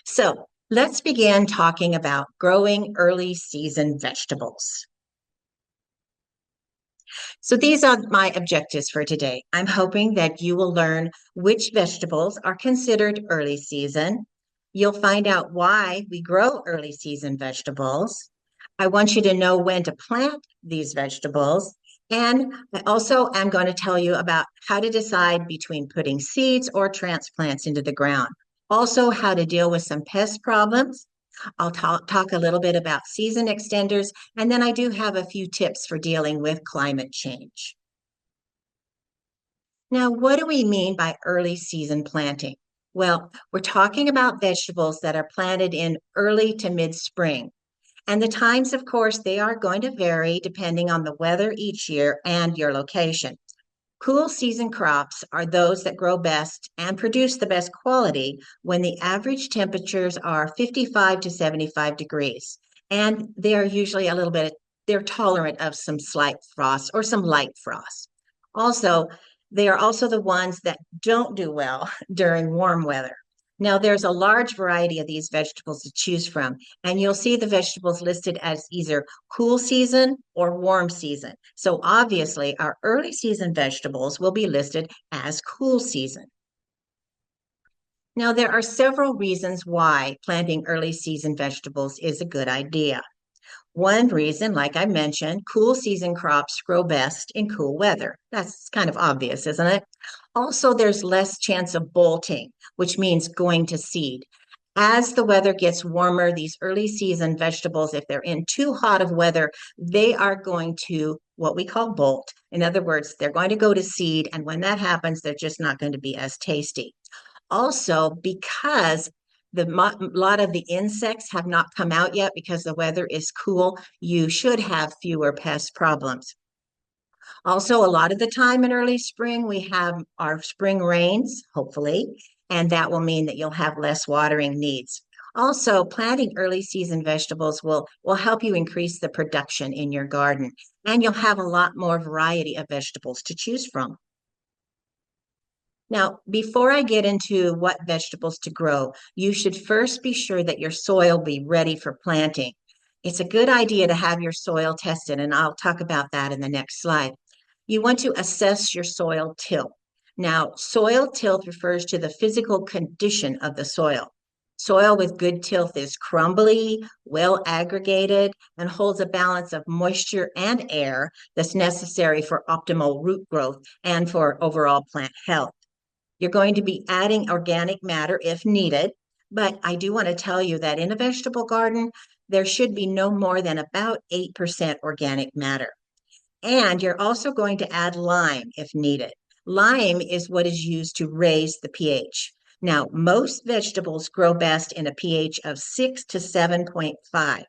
So let's begin talking about growing early season vegetables. So these are my objectives for today. I'm hoping that you will learn which vegetables are considered early season. You'll find out why we grow early season vegetables. I want you to know when to plant these vegetables. And I also am going to tell you about how to decide between putting seeds or transplants into the ground. Also, how to deal with some pest problems. I'll talk a little bit about season extenders, and then I do have a few tips for dealing with climate change. Now, what do we mean by early season planting? Well, we're talking about vegetables that are planted in early to mid-spring. And the times, of course, they are going to vary depending on the weather each year and your location. Cool season crops are those that grow best and produce the best quality when the average temperatures are 55 to 75 degrees. And they are usually they're tolerant of some slight frost or some light frost. Also, they are also the ones that don't do well during warm weather. Now, there's a large variety of these vegetables to choose from, and you'll see the vegetables listed as either cool season or warm season. So obviously, our early season vegetables will be listed as cool season. Now, there are several reasons why planting early season vegetables is a good idea. One reason, like I mentioned, cool season crops grow best in cool weather. That's kind of obvious, isn't it? Also, there's less chance of bolting, which means going to seed. As the weather gets warmer, these early season vegetables, if they're in too hot of weather, they are going to what we call bolt. In other words, they're going to go to seed. And when that happens, they're just not going to be as tasty. Also, because a lot of the insects have not come out yet because the weather is cool, you should have fewer pest problems. Also, a lot of the time in early spring, we have our spring rains, hopefully, and that will mean that you'll have less watering needs. Also, planting early season vegetables will help you increase the production in your garden, and you'll have a lot more variety of vegetables to choose from. Now, before I get into what vegetables to grow, you should first be sure that your soil be ready for planting. It's a good idea to have your soil tested, and I'll talk about that in the next slide. You want to assess your soil tilth. Now, soil tilth refers to the physical condition of the soil. Soil with good tilth is crumbly, well aggregated, and holds a balance of moisture and air that's necessary for optimal root growth and for overall plant health. You're going to be adding organic matter if needed, but I do want to tell you that in a vegetable garden, there should be no more than about 8% organic matter. And you're also going to add lime if needed. Lime is what is used to raise the pH. Now, most vegetables grow best in a pH of 6 to 7.5.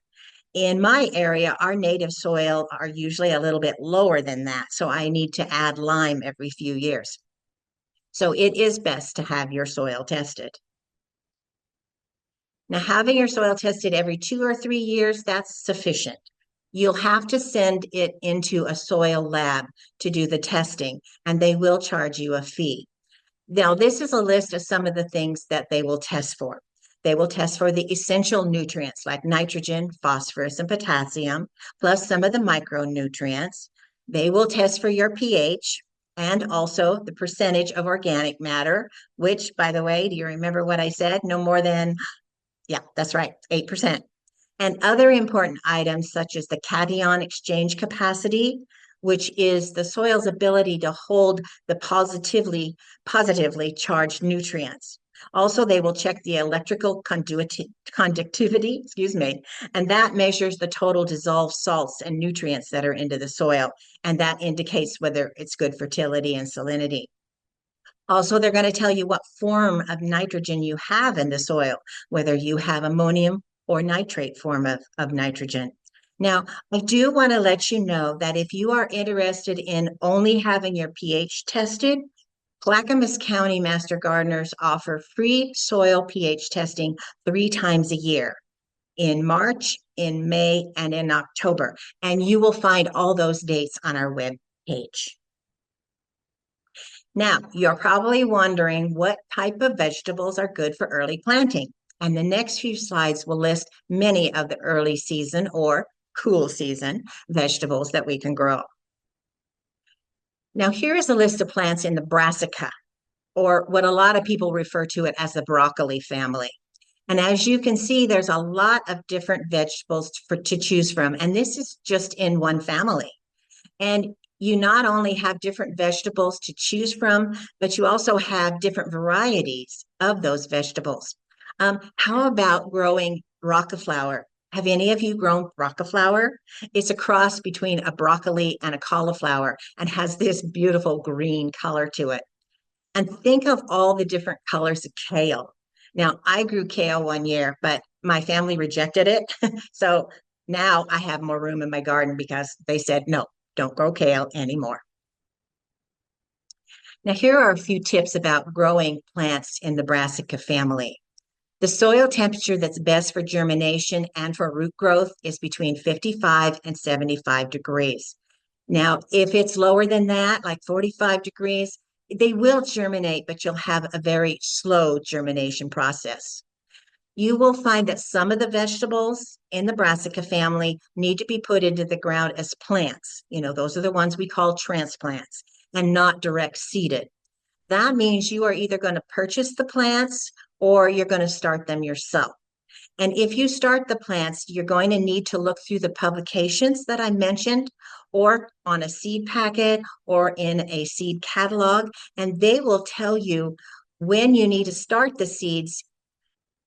In my area, our native soil are usually a little bit lower than that, so I need to add lime every few years. So it is best to have your soil tested. Now, having your soil tested every 2 or 3 years, that's sufficient. You'll have to send it into a soil lab to do the testing, and they will charge you a fee. Now, this is a list of some of the things that they will test for. They will test for the essential nutrients like nitrogen, phosphorus, and potassium, plus some of the micronutrients. They will test for your pH and also the percentage of organic matter, which, by the way, do you remember what I said? No more than, yeah, that's right, 8%. And other important items such as the cation exchange capacity, which is the soil's ability to hold the positively charged nutrients. Also, they will check the electrical conductivity, excuse me, and that measures the total dissolved salts and nutrients that are into the soil, and that indicates whether it's good fertility and salinity. Also, they're going to tell you what form of nitrogen you have in the soil, whether you have ammonium or nitrate form of nitrogen. Now, I do want to let you know that if you are interested in only having your pH tested, Clackamas County Master Gardeners offer free soil pH testing 3 times a year in March, in May, and in October. And you will find all those dates on our web page. Now, you're probably wondering what type of vegetables are good for early planting. And the next few slides will list many of the early season or cool season vegetables that we can grow. Now, here is a list of plants in the brassica, or what a lot of people refer to it as the broccoli family. And as you can see, there's a lot of different vegetables to choose from. And this is just in one family. And you not only have different vegetables to choose from, but you also have different varieties of those vegetables. How about growing rockaflower? Have any of you grown rockaflower? It's a cross between a broccoli and a cauliflower and has this beautiful green color to it. And think of all the different colors of kale. Now, I grew kale one year, but my family rejected it. So now I have more room in my garden because they said, no, don't grow kale anymore. Now, here are a few tips about growing plants in the brassica family. The soil temperature that's best for germination and for root growth is between 55 and 75 degrees. Now, if it's lower than that, like 45 degrees, they will germinate, but you'll have a very slow germination process. You will find that some of the vegetables in the brassica family need to be put into the ground as plants. Those are the ones we call transplants and not direct seeded. That means you are either going to purchase the plants or you're going to start them yourself. And if you start the plants, you're going to need to look through the publications that I mentioned, or on a seed packet, or in a seed catalog, and they will tell you when you need to start the seeds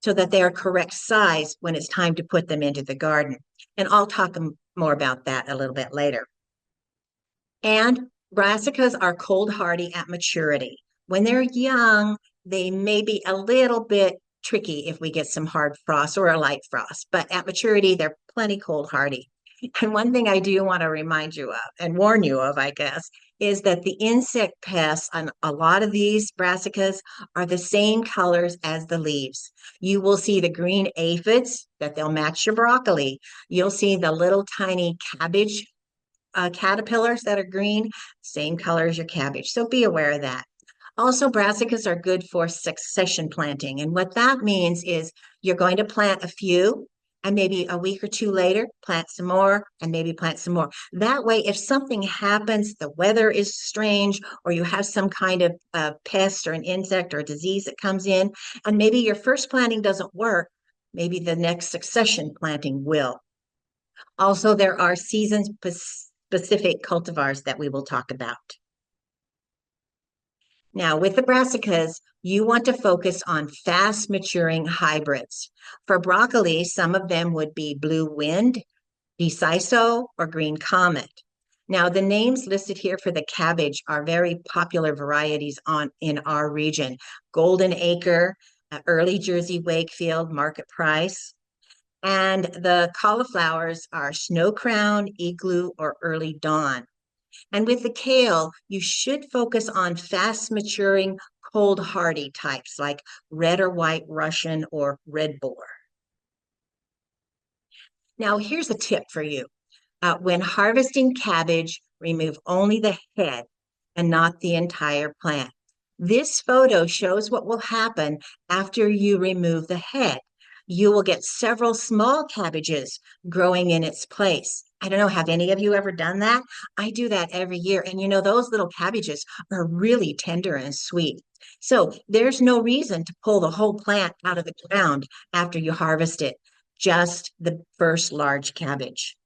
so that they are correct size when it's time to put them into the garden. And I'll talk more about that a little bit later. And brassicas are cold hardy at maturity. When they're young, they may be a little bit tricky if we get some hard frost or a light frost, but at maturity, they're plenty cold hardy. And one thing I do want to remind you of and warn you of, I guess, is that the insect pests on a lot of these brassicas are the same colors as the leaves. You will see the green aphids that they'll match your broccoli. You'll see the little tiny cabbage caterpillars that are green, same color as your cabbage. So be aware of that. Also, brassicas are good for succession planting. And what that means is you're going to plant a few and maybe a week or two later, plant some more and maybe plant some more. That way, if something happens, the weather is strange, or you have some kind of pest or an insect or a disease that comes in, and maybe your first planting doesn't work, maybe the next succession planting will. Also, there are season-specific cultivars that we will talk about. Now, with the brassicas, you want to focus on fast maturing hybrids. For broccoli, some of them would be Blue Wind, Deciso, or Green Comet. Now, the names listed here for the cabbage are very popular varieties in our region. Golden Acre, Early Jersey Wakefield, Market Price. And the cauliflowers are Snow Crown, Igloo, or Early Dawn. And with the kale, you should focus on fast maturing, cold hardy types like red or white Russian or red boar. Now, here's a tip for you. When harvesting cabbage, remove only the head and not the entire plant. This photo shows what will happen after you remove the head. You will get several small cabbages growing in its place. I don't know, have any of you ever done that? I do that every year. And those little cabbages are really tender and sweet. So there's no reason to pull the whole plant out of the ground after you harvest it, just the first large cabbage.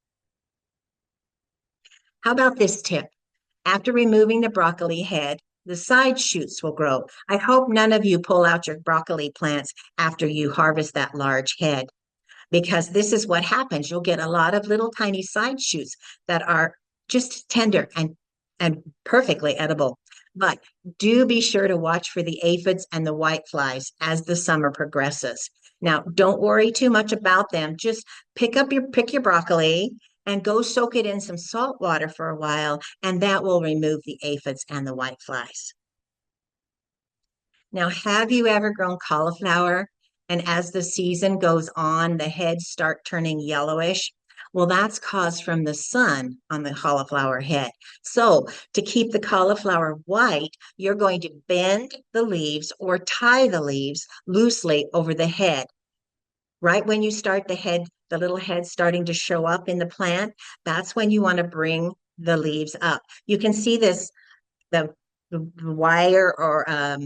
How about this tip? After removing the broccoli head, the side shoots will grow. I hope none of you pull out your broccoli plants after you harvest that large head, because this is what happens. You'll get a lot of little tiny side shoots that are just tender and perfectly edible. But do be sure to watch for the aphids and the whiteflies as the summer progresses. Now, don't worry too much about them. Just pick your broccoli and go soak it in some salt water for a while, and that will remove the aphids and the whiteflies. Now, have you ever grown cauliflower? And as the season goes on, the heads start turning yellowish. Well, that's caused from the sun on the cauliflower head. So to keep the cauliflower white, you're going to bend the leaves or tie the leaves loosely over the head. Right when you start the little head starting to show up in the plant, that's when you want to bring the leaves up. You can see this, the, the wire or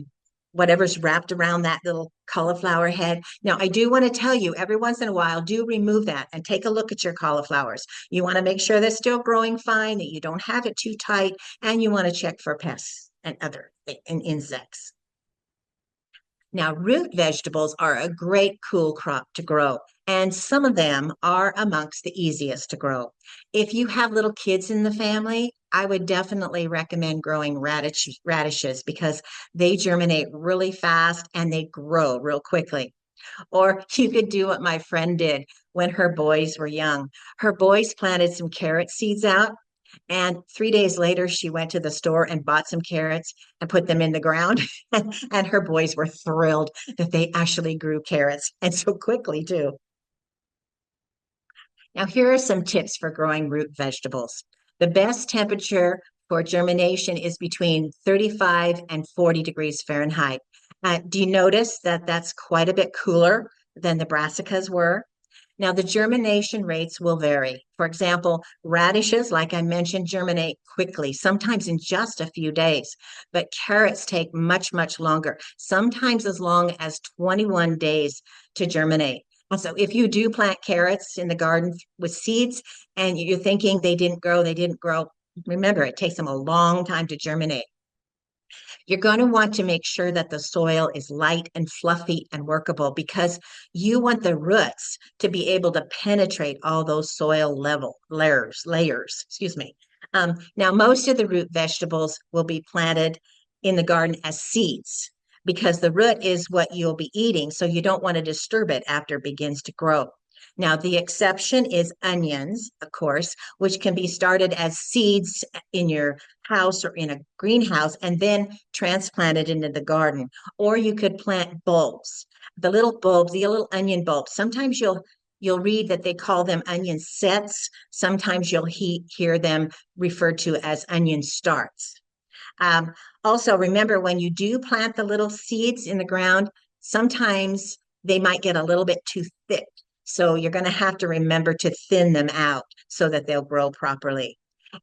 whatever's wrapped around that little cauliflower head. Now, I do want to tell you every once in a while, do remove that and take a look at your cauliflowers. You want to make sure they're still growing fine, that you don't have it too tight, and you want to check for pests and other and insects. Now, root vegetables are a great cool crop to grow, and some of them are amongst the easiest to grow. If you have little kids in the family, I would definitely recommend growing radishes because they germinate really fast and they grow real quickly. Or you could do what my friend did when her boys were young. Her boys planted some carrot seeds out, and 3 days later, she went to the store and bought some carrots and put them in the ground. And her boys were thrilled that they actually grew carrots and so quickly, too. Now, here are some tips for growing root vegetables. The best temperature for germination is between 35 and 40 degrees Fahrenheit. Do you notice that that's quite a bit cooler than the brassicas were? Now, the germination rates will vary. For example, radishes, like I mentioned, germinate quickly, sometimes in just a few days, but carrots take much, much longer, sometimes as long as 21 days to germinate. And so if you do plant carrots in the garden with seeds and you're thinking they didn't grow, remember, it takes them a long time to germinate. You're going to want to make sure that the soil is light and fluffy and workable because you want the roots to be able to penetrate all those soil level excuse me. Now, most of the root vegetables will be planted in the garden as seeds because the root is what you'll be eating. So you don't want to disturb it after it begins to grow. Now, the exception is onions, of course, which can be started as seeds in your house or in a greenhouse and then transplanted into the garden. Or you could plant bulbs, the little bulbs, the little onion bulbs. Sometimes you'll read that they call them onion sets. Sometimes you'll hear them referred to as onion starts. Also, remember when you do plant the little seeds in the ground, sometimes they might get a little bit too thick. So you're going to have to remember to thin them out so that they'll grow properly.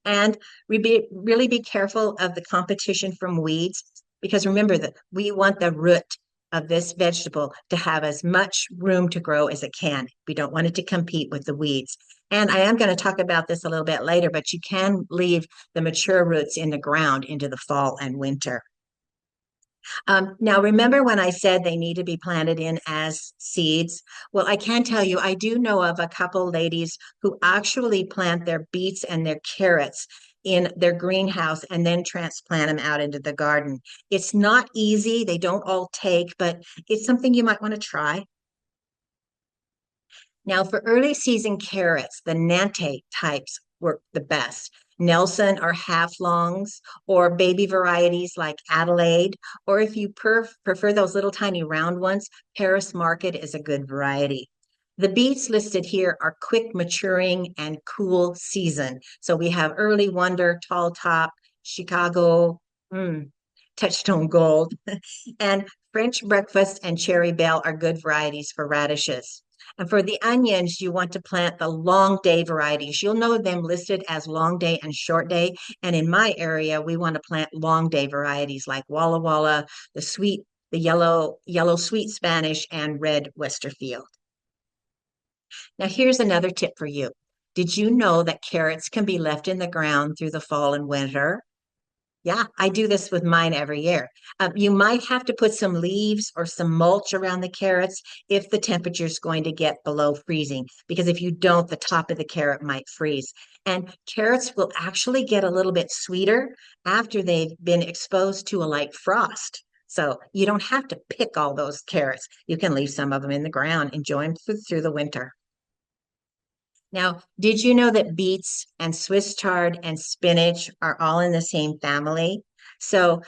And really be careful of the competition from weeds because remember that we want the root of this vegetable to have as much room to grow as it can. We don't want it to compete with the weeds. And I am going to talk about this a little bit later, but you can leave the mature roots in the ground into the fall and winter. Now, remember when I said they need to be planted in as seeds? Well, I can tell you, I do know of a couple ladies who actually plant their beets and their carrots in their greenhouse and then transplant them out into the garden. It's not easy, they don't all take, but it's something you might want to try. Now, for early season carrots, the Nante types work the best. Nelson or half longs, or baby varieties like Adelaide, or if you prefer those little tiny round ones, Paris Market is a good variety. The beets listed here are quick maturing and cool season. So we have Early Wonder, Tall Top, Chicago, Touchstone Gold, and French Breakfast and Cherry Belle are good varieties for radishes. And for the onions, you want to plant the long day varieties. You'll know them listed as long day and short day. And in my area, we want to plant long day varieties like Walla Walla, the yellow sweet Spanish, and red Westerfield. Now, here's another tip for you. Did you know that carrots can be left in the ground through the fall and winter? Yeah, I do this with mine every year. You might have to put some leaves or some mulch around the carrots if the temperature is going to get below freezing, because if you don't, the top of the carrot might freeze. And carrots will actually get a little bit sweeter after they've been exposed to a light frost. So you don't have to pick all those carrots. You can leave some of them in the ground, enjoy them through the winter. Now, did you know that beets and Swiss chard and spinach are all in the same family? So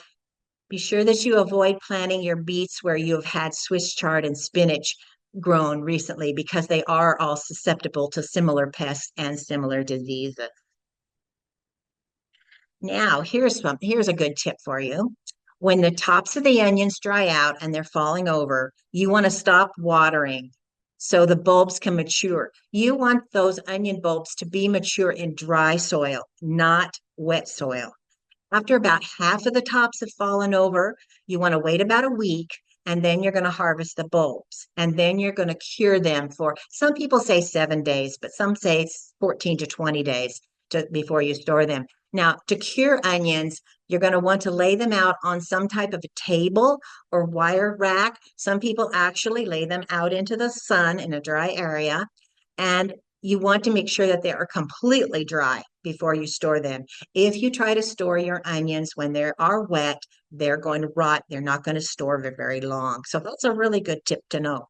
be sure that you avoid planting your beets where you have had Swiss chard and spinach grown recently because they are all susceptible to similar pests and similar diseases. Now, here's a good tip for you. When the tops of the onions dry out and they're falling over, you want to stop watering so the bulbs can mature. You want those onion bulbs to be mature in dry soil, not wet soil. After about half of the tops have fallen over, you want to wait about a week and then you're going to harvest the bulbs. And then you're going to cure them for some people say 7 days, but some say 14 to 20 days before you store them. Now, to cure onions, you're going to want to lay them out on some type of a table or wire rack. Some people actually lay them out into the sun in a dry area. And you want to make sure that they are completely dry before you store them. If you try to store your onions when they are wet, they're going to rot. They're not going to store for very long. So that's a really good tip to know.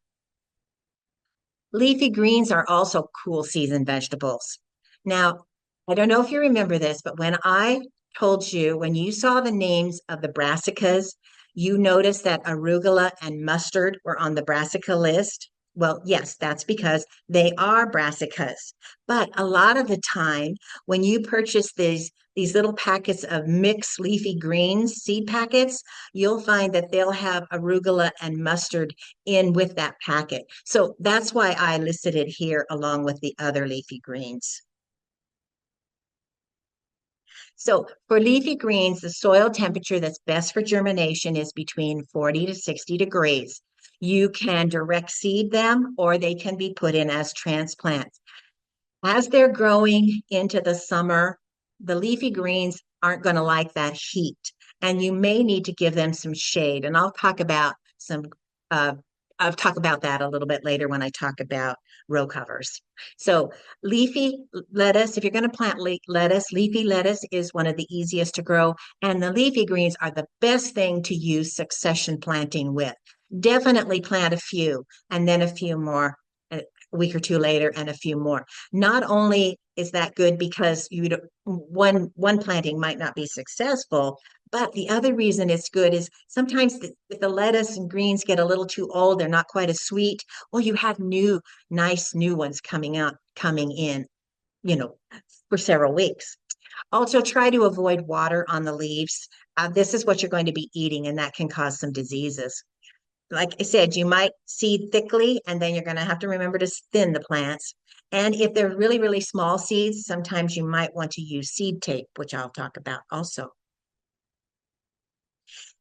Leafy greens are also cool season vegetables. Now, I don't know if you remember this, but when I told you, when you saw the names of the brassicas, you noticed that arugula and mustard were on the brassica list. Well, yes, that's because they are brassicas. But a lot of the time, when you purchase these little packets of mixed leafy greens, seed packets, you'll find that they'll have arugula and mustard in with that packet. So that's why I listed it here along with the other leafy greens. So for leafy greens, the soil temperature that's best for germination is between 40 to 60 degrees. You can direct seed them or they can be put in as transplants. As they're growing into the summer, the leafy greens aren't going to like that heat, and you may need to give them some shade. And uh, I'll talk about that a little bit later when I talk about row covers. So leafy lettuce, if you're going to plant lettuce, leafy lettuce is one of the easiest to grow, and the leafy greens are the best thing to use succession planting with. Definitely plant a few and then a few more a week or two later and a few more. Not only is that good because one planting might not be successful, but the other reason it's good is sometimes if the lettuce and greens get a little too old, they're not quite as sweet. Well, you have nice new ones coming in, you know, for several weeks. Also, try to avoid water on the leaves. This is what you're going to be eating, and that can cause some diseases. Like I said, you might seed thickly, and then you're going to have to remember to thin the plants. And if they're really, really small seeds, sometimes you might want to use seed tape, which I'll talk about also.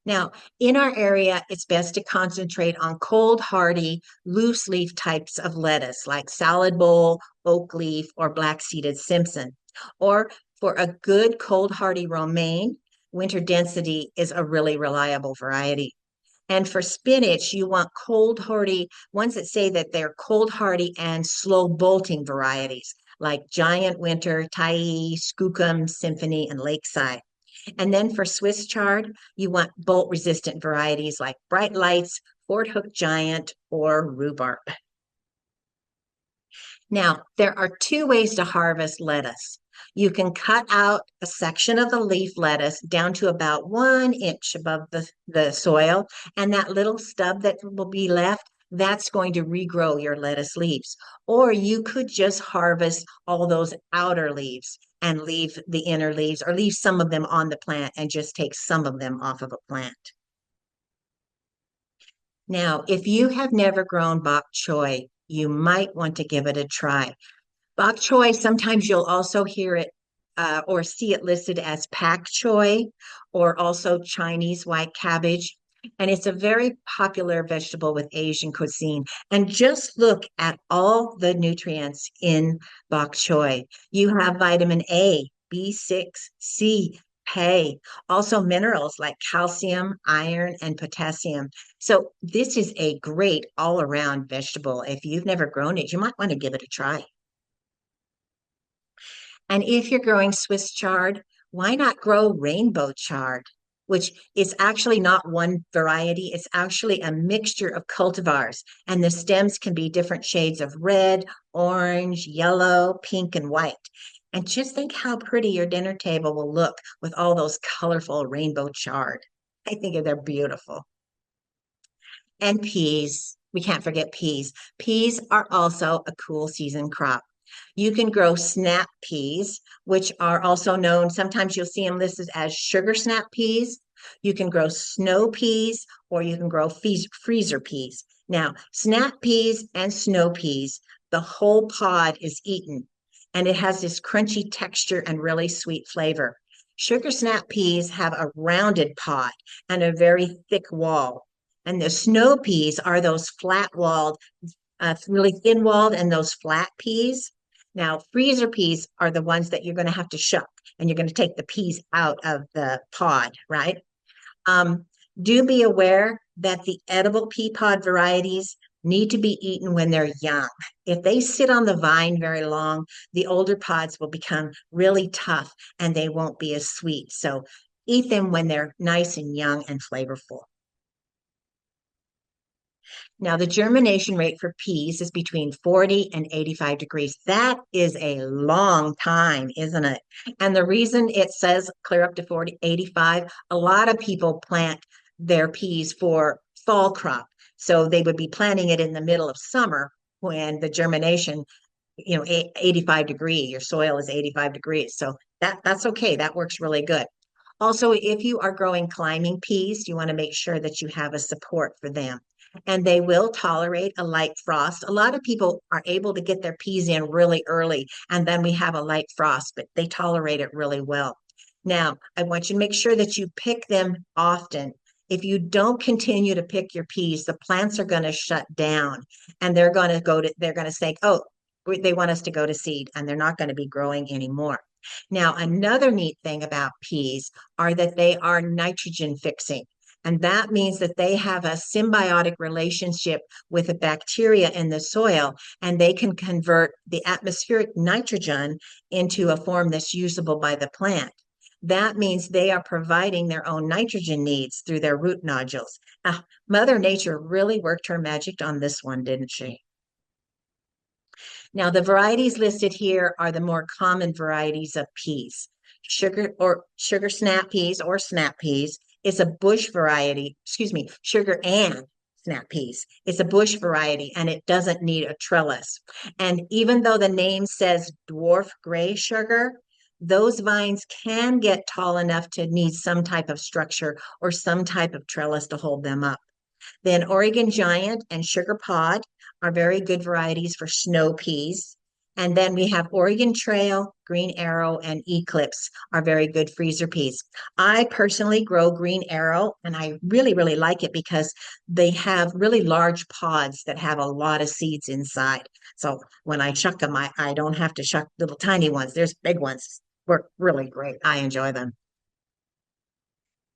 Now, in our area, it's best to concentrate on cold, hardy, loose leaf types of lettuce like salad bowl, oak leaf, or black seeded Simpson. Or for a good cold, hardy romaine, winter density is a really reliable variety. And for spinach, you want cold hardy ones that say that they're cold hardy and slow bolting varieties like Giant Winter, Tyee, Skookum, Symphony, and Lakeside. And then for Swiss chard, you want bolt resistant varieties like Bright Lights, Fort Hook Giant, or Rhubarb. Now, there are two ways to harvest lettuce. You can cut out a section of the leaf lettuce down to about 1 inch above the soil, and that little stub that will be left, that's going to regrow your lettuce leaves. Or you could just harvest all those outer leaves and leave the inner leaves, or leave some of them on the plant and just take some of them off of a plant. Now, if you have never grown bok choy, you might want to give it a try. Bok choy, sometimes you'll also hear it or see it listed as pak choy or also Chinese white cabbage. And it's a very popular vegetable with Asian cuisine. And just look at all the nutrients in bok choy. You have vitamin A, B6, C, K, also minerals like calcium, iron, and potassium. So this is a great all-around vegetable. If you've never grown it, you might want to give it a try. And if you're growing Swiss chard, why not grow rainbow chard, which is actually not one variety. It's actually a mixture of cultivars, and the stems can be different shades of red, orange, yellow, pink, and white. And just think how pretty your dinner table will look with all those colorful rainbow chard. I think they're beautiful. And peas. We can't forget peas. Peas are also a cool season crop. You can grow snap peas, which are also known, sometimes you'll see them listed as sugar snap peas, You can grow snow peas or you can grow freezer peas. Now, snap peas and snow peas, the whole pod is eaten and it has this crunchy texture and really sweet flavor. Sugar snap peas have a rounded pod and a very thick wall. And the snow peas are those flat walled, really thin walled, and those flat peas. Now, freezer peas are the ones that you're going to have to shuck and you're going to take the peas out of the pod, right? Um, do be aware that the edible pea pod varieties need to be eaten when they're young. If they sit on the vine very long, the older pods will become really tough and they won't be as sweet. So eat them when they're nice and young and flavorful. Now, the germination rate for peas is between 40 and 85 degrees. That is a long time, isn't it? And the reason it says clear up to 40, 85, a lot of people plant their peas for fall crop. So they would be planting it in the middle of summer when the germination, 85 degree, your soil is 85 degrees. So that's okay. That works really good. Also, if you are growing climbing peas, you want to make sure that you have a support for them. And they will tolerate a light frost. A lot of people are able to get their peas in really early, and then we have a light frost, but they tolerate it really well. Now, I want you to make sure that you pick them often. If you don't continue to pick your peas, the plants are going to shut down and they're going to say, oh, they want us to go to seed, and they're not going to be growing anymore. Now, another neat thing about peas are that they are nitrogen fixing. And that means that they have a symbiotic relationship with the bacteria in the soil, and they can convert the atmospheric nitrogen into a form that's usable by the plant. That means they are providing their own nitrogen needs through their root nodules. Mother Nature really worked her magic on this one, didn't she? Now, the varieties listed here are the more common varieties of peas. Sugar snap peas or snap peas is a bush variety, excuse me, sugar and snap peas. It's a bush variety and it doesn't need a trellis. And even though the name says dwarf gray sugar, those vines can get tall enough to need some type of structure or some type of trellis to hold them up. Then Oregon Giant and Sugar Pod are very good varieties for snow peas. And then we have Oregon Trail, Green Arrow, and Eclipse are very good freezer peas. I personally grow Green Arrow, and I really, really like it because they have really large pods that have a lot of seeds inside. So when I shuck them, I don't have to shuck little tiny ones. There's big ones. Work really great. I enjoy them.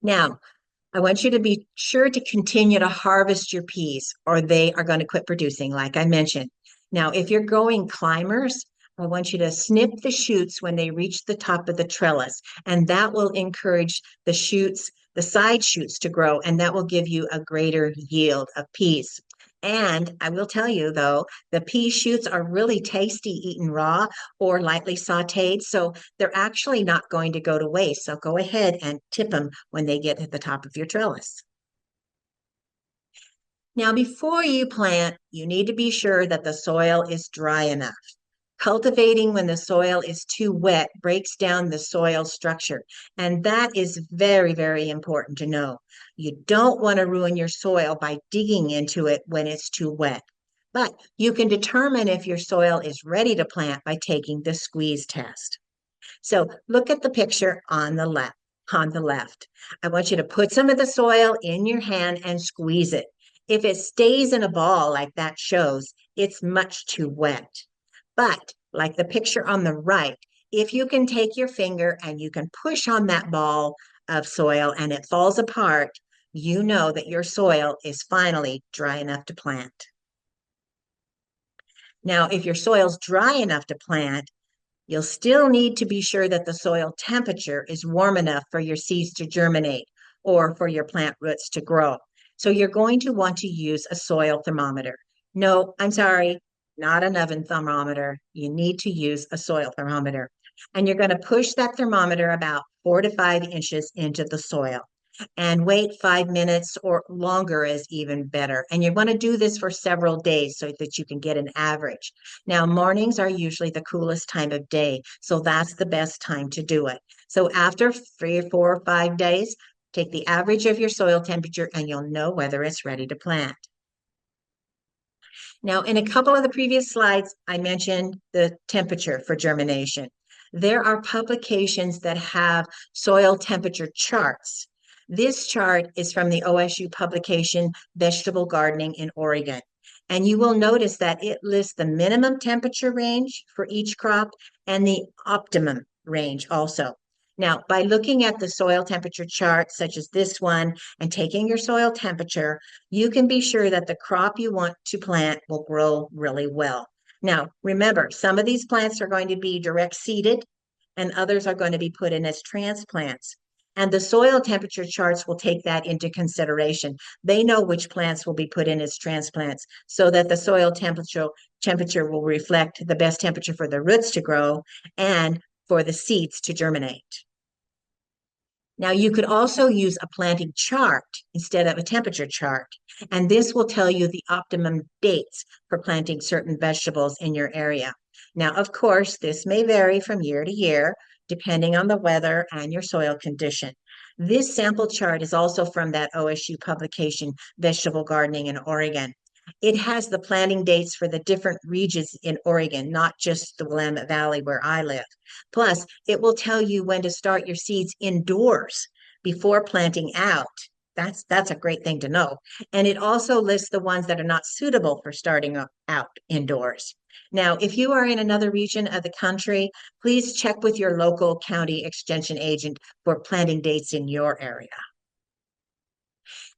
Now, I want you to be sure to continue to harvest your peas or they are going to quit producing, like I mentioned. Now, if you're growing climbers, I want you to snip the shoots when they reach the top of the trellis, and that will encourage the shoots, the side shoots to grow, and that will give you a greater yield of peas. And I will tell you though, the pea shoots are really tasty eaten raw or lightly sauteed. So they're actually not going to go to waste. So go ahead and tip them when they get at the top of your trellis. Now, before you plant, you need to be sure that the soil is dry enough. Cultivating when the soil is too wet breaks down the soil structure, and that is very, very important to know. You don't want to ruin your soil by digging into it when it's too wet. But you can determine if your soil is ready to plant by taking the squeeze test. So look at the picture on the left. On the left, I want you to put some of the soil in your hand and squeeze it. If it stays in a ball like that shows, it's much too wet. But like the picture on the right, if you can take your finger and you can push on that ball of soil and it falls apart, you know that your soil is finally dry enough to plant. Now, if your soil's dry enough to plant, you'll still need to be sure that the soil temperature is warm enough for your seeds to germinate or for your plant roots to grow. So you're going to want to use a soil thermometer. No, I'm sorry, not an oven thermometer. You need to use a soil thermometer. And you're going to push that thermometer about 4 to 5 inches into the soil and wait 5 minutes or longer is even better. And you want to do this for several days so that you can get an average. Now, mornings are usually the coolest time of day, so that's the best time to do it. So after 3 or 4 or 5 days, Take the average of your soil temperature and you'll know whether it's ready to plant. Now, in a couple of the previous slides, I mentioned the temperature for germination. There are publications that have soil temperature charts. This chart is from the OSU publication, Vegetable Gardening in Oregon. And you will notice that it lists the minimum temperature range for each crop and the optimum range also. Now, by looking at the soil temperature chart, such as this one, and taking your soil temperature, you can be sure that the crop you want to plant will grow really well. Now, remember, some of these plants are going to be direct seeded and others are going to be put in as transplants. And the soil temperature charts will take that into consideration. They know which plants will be put in as transplants so that the soil temperature will reflect the best temperature for the roots to grow and for the seeds to germinate. Now, you could also use a planting chart instead of a temperature chart, and this will tell you the optimum dates for planting certain vegetables in your area. Now, of course, this may vary from year to year, depending on the weather and your soil condition. This sample chart is also from that OSU publication, Vegetable Gardening in Oregon. It has the planting dates for the different regions in Oregon, not just the Willamette Valley where I live. Plus, it will tell you when to start your seeds indoors before planting out. That's a great thing to know. And it also lists the ones that are not suitable for starting out indoors. Now, if you are in another region of the country, please check with your local county extension agent for planting dates in your area.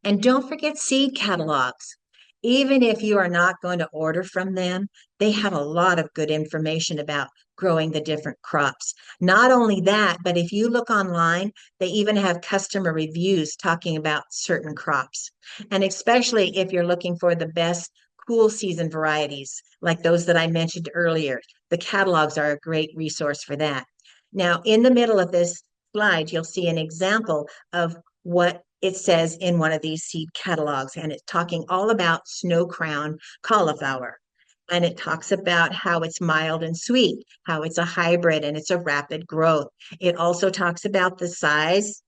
And don't forget seed catalogs. Even if you are not going to order from them, they have a lot of good information about growing the different crops. Not only that, but if you look online, they even have customer reviews talking about certain crops. And especially if you're looking for the best cool season varieties, like those that I mentioned earlier, the catalogs are a great resource for that. Now, in the middle of this slide, you'll see an example of what it says in one of these seed catalogs, and it's talking all about snow crown cauliflower. And it talks about how it's mild and sweet, how it's a hybrid and it's a rapid growth. It also talks about the size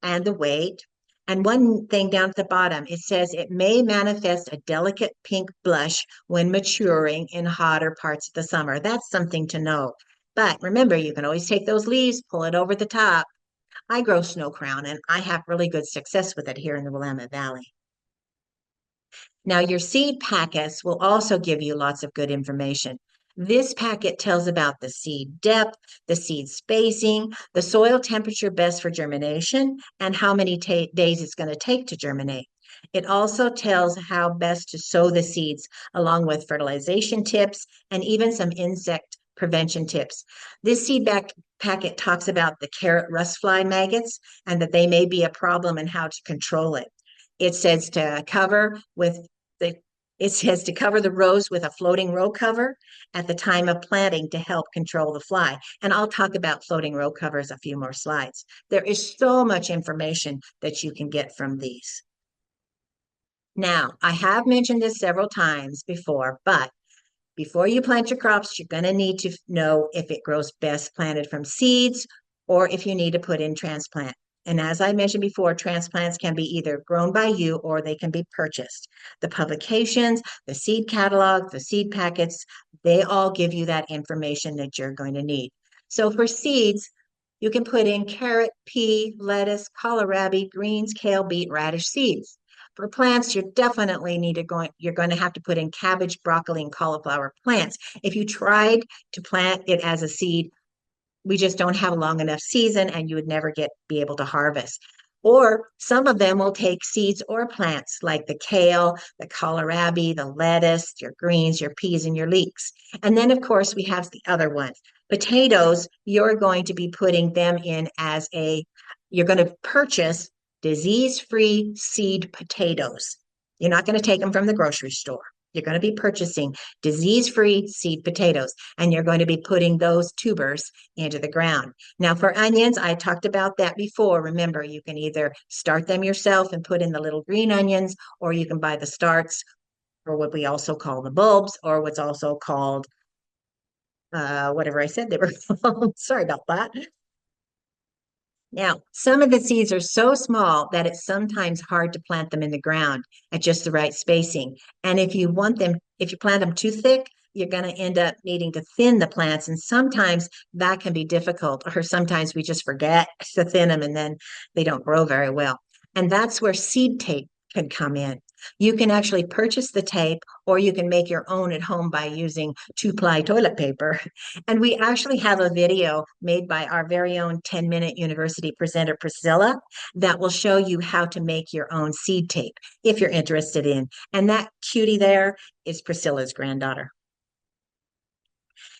and the weight. And one thing down at the bottom, it says it may manifest a delicate pink blush when maturing in hotter parts of the summer. That's something to know. But remember, you can always take those leaves, pull it over the top. I grow snow crown and I have really good success with it here in the Willamette Valley. Now, your seed packets will also give you lots of good information. This packet tells about the seed depth, the seed spacing, the soil temperature best for germination, and how many days it's going to take to germinate. It also tells how best to sow the seeds, along with fertilization tips and even some insect prevention tips. This packet talks about the carrot rust fly maggots and that they may be a problem and how to control it. It says to cover with the it says to cover the rows with a floating row cover at the time of planting to help control the fly. And I'll talk about floating row covers a few more slides. There is so much information that you can get from these. Now, I have mentioned this several times before, but before you plant your crops, you're going to need to know if it grows best planted from seeds or if you need to put in transplant. And as I mentioned before, transplants can be either grown by you or they can be purchased. The publications, the seed catalog, the seed packets, they all give you that information that you're going to need. So for seeds, you can put in carrot, pea, lettuce, kohlrabi, greens, kale, beet, radish seeds. For plants, you're going to have to put in cabbage, broccoli, and cauliflower plants. If you tried to plant it as a seed, we just don't have a long enough season and you would never be able to harvest. Or some of them will take seeds or plants like the kale, the kohlrabi, the lettuce, your greens, your peas, and your leeks. And then, of course, we have the other ones. Potatoes, you're going to be putting them in you're going to purchase disease-free seed potatoes. You're not going to take them from the grocery store. You're going to be purchasing disease-free seed potatoes, and you're going to be putting those tubers into the ground. Now, for onions, I talked about that before. Remember, you can either start them yourself and put in the little green onions, or you can buy the starts, or what we also call the bulbs, or what's also called, whatever I said they were called. Sorry about that. Now, some of the seeds are so small that it's sometimes hard to plant them in the ground at just the right spacing. And if you plant them too thick, you're going to end up needing to thin the plants. And sometimes that can be difficult, or sometimes we just forget to thin them and then they don't grow very well. And that's where seed tape can come in. You can actually purchase the tape, or you can make your own at home by using two-ply toilet paper. And we actually have a video made by our very own 10-minute university presenter, Priscilla, that will show you how to make your own seed tape if you're interested in. And that cutie there is Priscilla's granddaughter.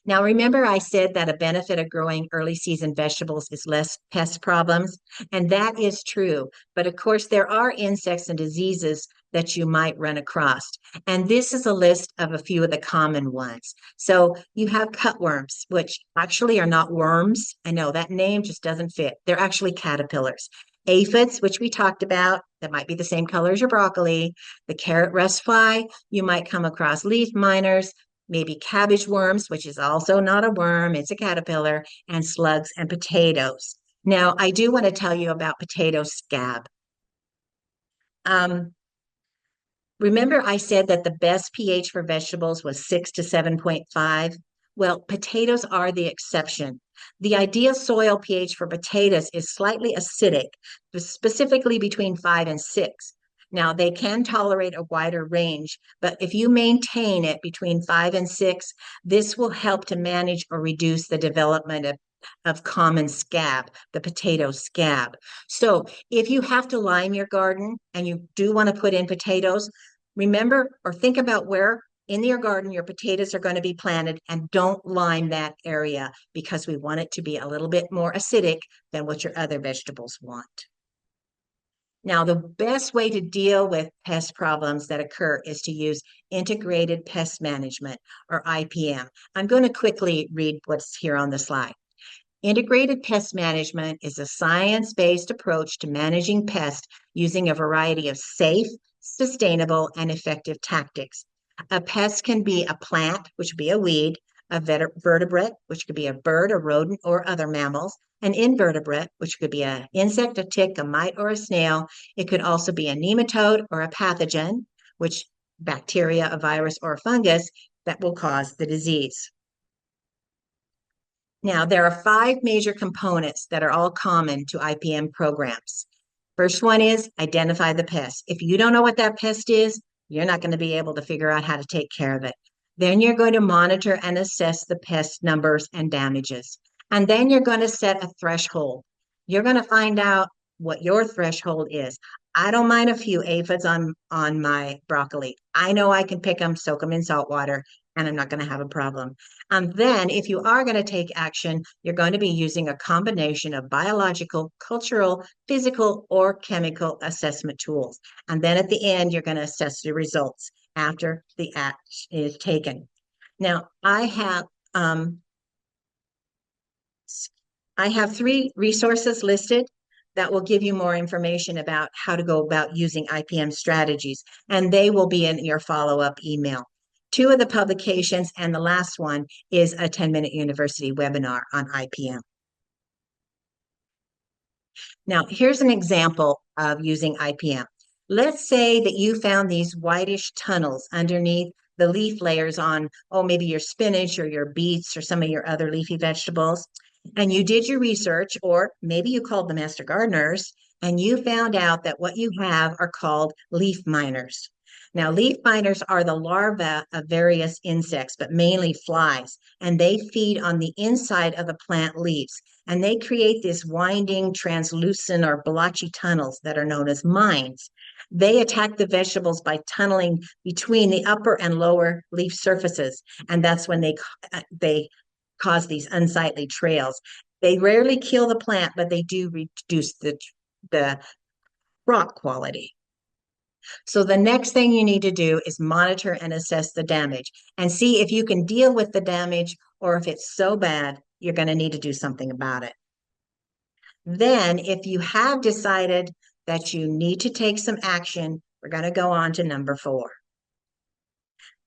Now, remember, I said that a benefit of growing early season vegetables is less pest problems, and that is true. But of course, there are insects and diseases that you might run across. And this is a list of a few of the common ones. So you have cutworms, which actually are not worms. I know that name just doesn't fit. They're actually caterpillars. Aphids, which we talked about, that might be the same color as your broccoli. The carrot rust fly, you might come across leaf miners, maybe cabbage worms, which is also not a worm, it's a caterpillar, and slugs and potatoes. Now, I do want to tell you about potato scab. Um, Remember, I said that the best pH for vegetables was 6 to 7.5? Well, potatoes are the exception. The ideal soil pH for potatoes is slightly acidic, specifically between 5 and 6. Now, they can tolerate a wider range, but if you maintain it between 5 and 6, this will help to manage or reduce the development of common scab, the potato scab. So, if you have to lime your garden and you do want to put in potatoes, remember or think about where in your garden your potatoes are going to be planted, and don't lime that area because we want it to be a little bit more acidic than what your other vegetables want. Now, the best way to deal with pest problems that occur is to use integrated pest management, or IPM. I'm going to quickly read what's here on the slide. Integrated pest management is a science-based approach to managing pests using a variety of safe, sustainable, and effective tactics. A pest can be a plant, which would be a weed, a vertebrate, which could be a bird, a rodent, or other mammals, an invertebrate, which could be an insect, a tick, a mite, or a snail. It could also be a nematode or a pathogen, which bacteria, a virus, or a fungus that will cause the disease. Now, there are five major components that are all common to IPM programs. First one is identify the pest. If you don't know what that pest is, you're not going to be able to figure out how to take care of it. Then you're going to monitor and assess the pest numbers and damages. And then you're going to set a threshold. You're going to find out what your threshold is. I don't mind a few aphids on my broccoli. I know I can pick them, soak them in salt water, and I'm not going to have a problem. Then, if you are going to take action, you're going to be using a combination of biological, cultural, physical, or chemical assessment tools. And then at the end, you're going to assess the results after the act is taken. Now, I have three resources listed that will give you more information about how to go about using IPM strategies, and they will be in your follow-up email. Two of the publications, and the last one is a 10-minute university webinar on IPM. Now, here's an example of using IPM. Let's say that you found these whitish tunnels underneath the leaf layers on, oh, maybe your spinach or your beets or some of your other leafy vegetables. And you did your research, or maybe you called the master gardeners, and you found out that what you have are called leaf miners. Now, leaf miners are the larvae of various insects, but mainly flies, and they feed on the inside of the plant leaves. And they create this winding, translucent, or blotchy tunnels that are known as mines. They attack the vegetables by tunneling between the upper and lower leaf surfaces, and that's when they cause these unsightly trails. They rarely kill the plant, but they do reduce the crop quality. So the next thing you need to do is monitor and assess the damage and see if you can deal with the damage, or if it's so bad, you're going to need to do something about it. Then, if you have decided that you need to take some action, we're going to go on to number 4.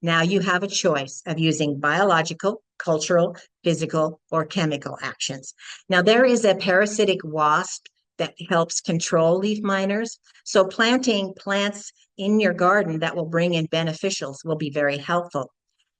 Now you have a choice of using biological, cultural, physical, or chemical actions. Now there is a parasitic wasp that helps control leaf miners. So planting plants in your garden that will bring in beneficials will be very helpful.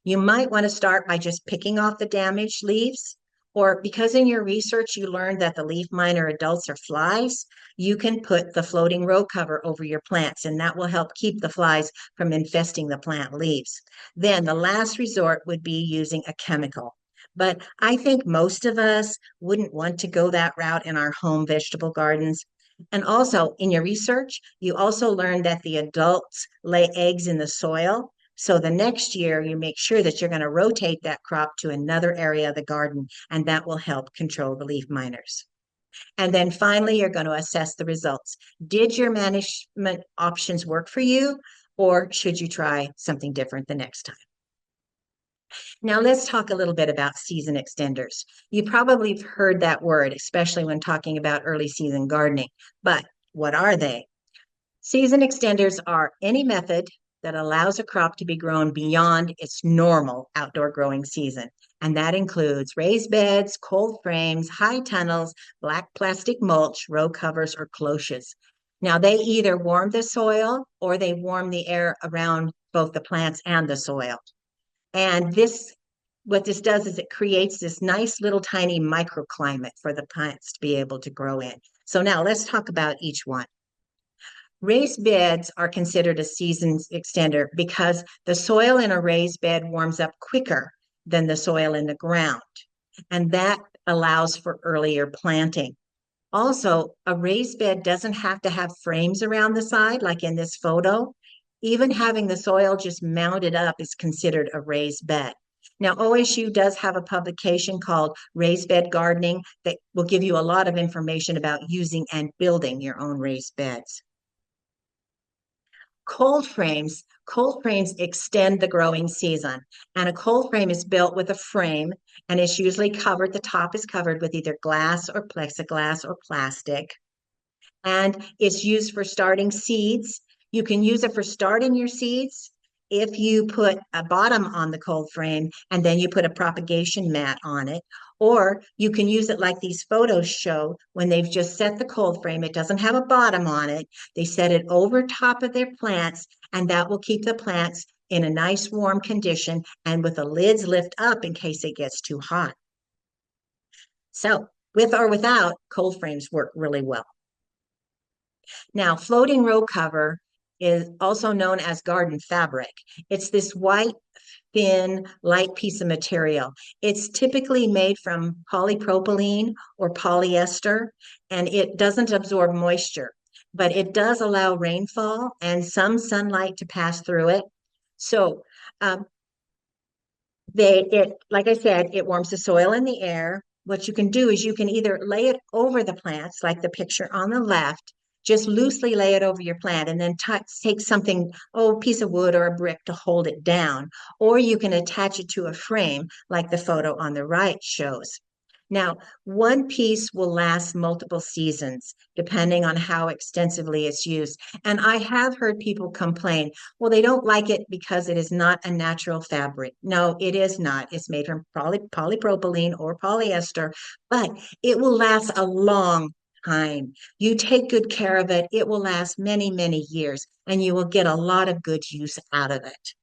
You might want to start by just picking off the damaged leaves, or because in your research you learned that the leaf miner adults are flies, you can put the floating row cover over your plants, and that will help keep the flies from infesting the plant leaves. Then the last resort would be using a chemical. But I think most of us wouldn't want to go that route in our home vegetable gardens. And also, in your research, you also learned that the adults lay eggs in the soil. So the next year, you make sure that you're going to rotate that crop to another area of the garden, and that will help control the leaf miners. And then finally, you're going to assess the results. Did your management options work for you, or should you try something different the next time? Now, let's talk a little bit about season extenders. You probably have heard that word, especially when talking about early season gardening. But what are they? Season extenders are any method that allows a crop to be grown beyond its normal outdoor growing season. And that includes raised beds, cold frames, high tunnels, black plastic mulch, row covers, or cloches. Now, they either warm the soil or they warm the air around both the plants and the soil. And what this does is it creates this nice little tiny microclimate for the plants to be able to grow in. So now let's talk about each one. Raised beds are considered a season extender because the soil in a raised bed warms up quicker than the soil in the ground, and that allows for earlier planting. Also, a raised bed doesn't have to have frames around the side, like in this photo. Even having the soil just mounted up is considered a raised bed. Now, OSU does have a publication called Raised Bed Gardening that will give you a lot of information about using and building your own raised beds. Cold frames extend the growing season, and a cold frame is built with a frame, and it's usually covered, the top is covered with either glass or plexiglass or plastic, and it's used for starting seeds. You can use it for starting your seeds if you put a bottom on the cold frame and then you put a propagation mat on it. Or you can use it like these photos show when they've just set the cold frame. It doesn't have a bottom on it. They set it over top of their plants, and that will keep the plants in a nice warm condition and with the lids lift up in case it gets too hot. So with or without, cold frames work really well. Now, floating row cover is also known as garden fabric. It's this white, thin, light piece of material. It's typically made from polypropylene or polyester, and it doesn't absorb moisture, but it does allow rainfall and some sunlight to pass through it. So, um, like I said, it warms the soil and the air. What you can do is you can either lay it over the plants, like the picture on the left, just loosely lay it over your plant and then take something, a piece of wood or a brick to hold it down. Or you can attach it to a frame like the photo on the right shows. Now, one piece will last multiple seasons, depending on how extensively it's used. And I have heard people complain, well, they don't like it because it is not a natural fabric. No, it is not. It's made from polypropylene or polyester, but it will last a long time. You take good care of it, it will last many, many years, and you will get a lot of good use out of it.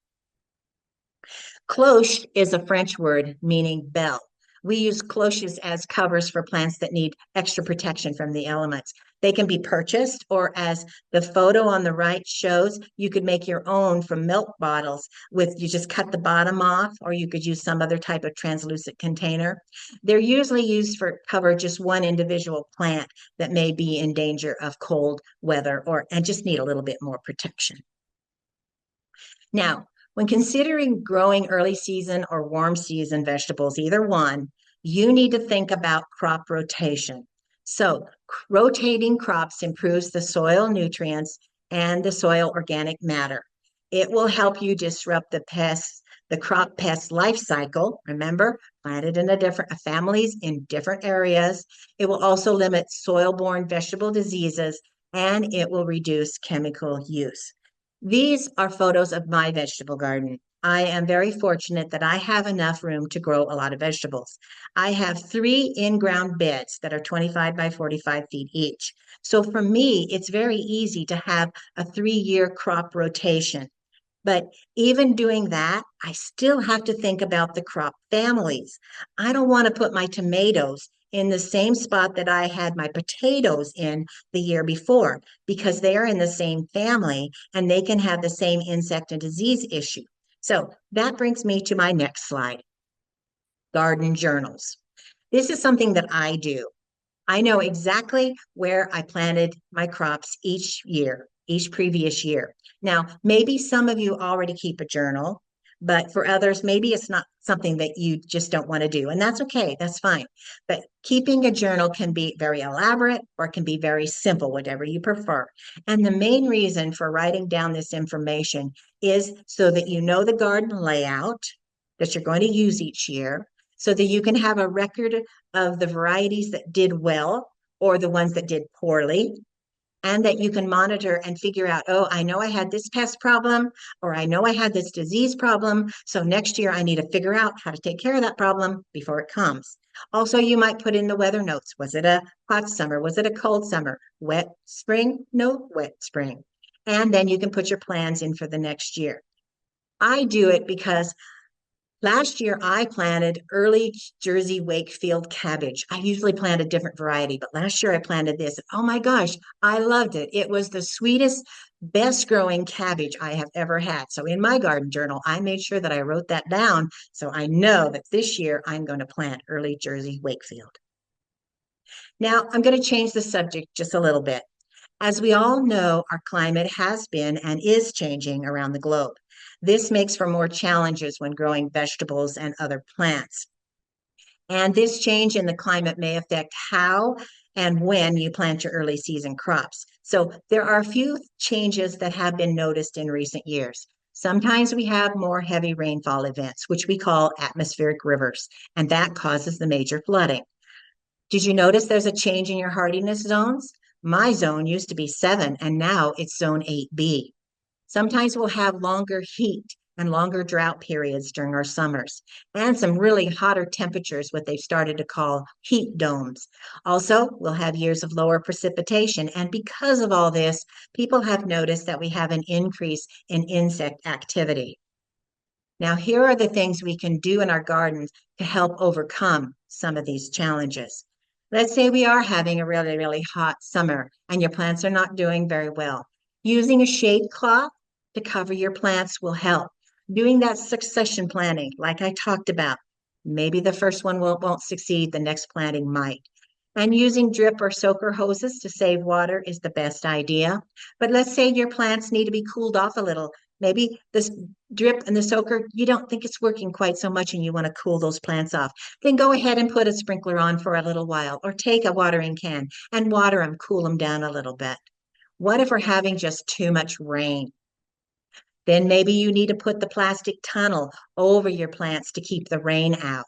Cloche is a French word meaning bell. We use cloches as covers for plants that need extra protection from the elements. They can be purchased, or as the photo on the right shows, you could make your own from milk bottles with, you just cut the bottom off, or you could use some other type of translucent container. They're usually used for cover just one individual plant that may be in danger of cold weather and just need a little bit more protection. Now, when considering growing early season or warm season vegetables, either one, you need to think about crop rotation. So, rotating crops improves the soil nutrients and the soil organic matter. It will help you disrupt the crop pest life cycle. Remember, planted in different families in different areas. It will also limit soil-borne vegetable diseases, and it will reduce chemical use. These are photos of my vegetable garden. I am very fortunate that I have enough room to grow a lot of vegetables. I have three in-ground beds that are 25 by 45 feet each. So for me, it's very easy to have a 3-year crop rotation. But even doing that, I still have to think about the crop families. I don't want to put my tomatoes in the same spot that I had my potatoes in the year before because they are in the same family and they can have the same insect and disease issue. So that brings me to my next slide, garden journals. This is something that I do. I know exactly where I planted my crops each year, each previous year. Now, maybe some of you already keep a journal, but for others, maybe it's not something that you just don't want to do. And that's okay, that's fine. But keeping a journal can be very elaborate or it can be very simple, whatever you prefer. And the main reason for writing down this information is so that you know the garden layout that you're going to use each year, so that you can have a record of the varieties that did well or the ones that did poorly, and that you can monitor and figure out, oh, I know I had this pest problem, or I know I had this disease problem. So next year I need to figure out how to take care of that problem before it comes. Also, you might put in the weather notes. Was it a hot summer? Was it a cold summer? Wet spring? No wet spring. And then you can put your plans in for the next year. I do it because last year, I planted early Jersey Wakefield cabbage. I usually plant a different variety, but last year I planted this. Oh my gosh, I loved it. It was the sweetest, best growing cabbage I have ever had. So in my garden journal, I made sure that I wrote that down so I know that this year I'm going to plant early Jersey Wakefield. Now, I'm going to change the subject just a little bit. As we all know, our climate has been and is changing around the globe. This makes for more challenges when growing vegetables and other plants. And this change in the climate may affect how and when you plant your early season crops. So there are a few changes that have been noticed in recent years. Sometimes we have more heavy rainfall events, which we call atmospheric rivers, and that causes the major flooding. Did you notice there's a change in your hardiness zones? My zone used to be 7 and now it's zone 8B. Sometimes we'll have longer heat and longer drought periods during our summers and some really hotter temperatures, what they've started to call heat domes. Also, we'll have years of lower precipitation. And because of all this, people have noticed that we have an increase in insect activity. Now, here are the things we can do in our gardens to help overcome some of these challenges. Let's say we are having a really, really hot summer and your plants are not doing very well. Using a shade cloth to cover your plants will help. Doing that succession planting, like I talked about, maybe the first one won't succeed, the next planting might. And using drip or soaker hoses to save water is the best idea. But let's say your plants need to be cooled off a little. Maybe this drip and the soaker, you don't think it's working quite so much and you want to cool those plants off. Then go ahead and put a sprinkler on for a little while or take a watering can and water them, cool them down a little bit. What if we're having just too much rain? Then maybe you need to put the plastic tunnel over your plants to keep the rain out.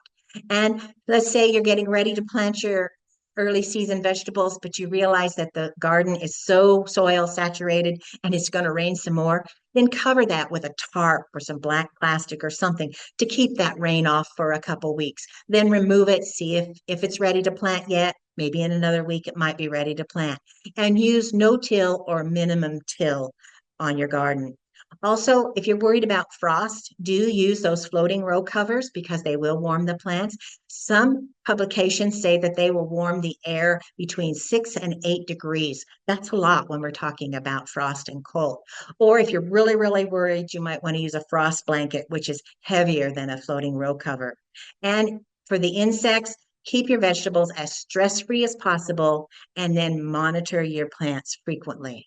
And let's say you're getting ready to plant your early season vegetables, but you realize that the garden is so soil saturated and it's going to rain some more, then cover that with a tarp or some black plastic or something to keep that rain off for a couple weeks. Then remove it, see if it's ready to plant yet. Maybe in another week it might be ready to plant. And use no-till or minimum till on your garden. Also, if you're worried about frost, do use those floating row covers because they will warm the plants. Some publications say that they will warm the air between 6 and 8 degrees. That's a lot when we're talking about frost and cold. Or if you're really, really worried, you might want to use a frost blanket, which is heavier than a floating row cover. And for the insects, keep your vegetables as stress-free as possible and then monitor your plants frequently.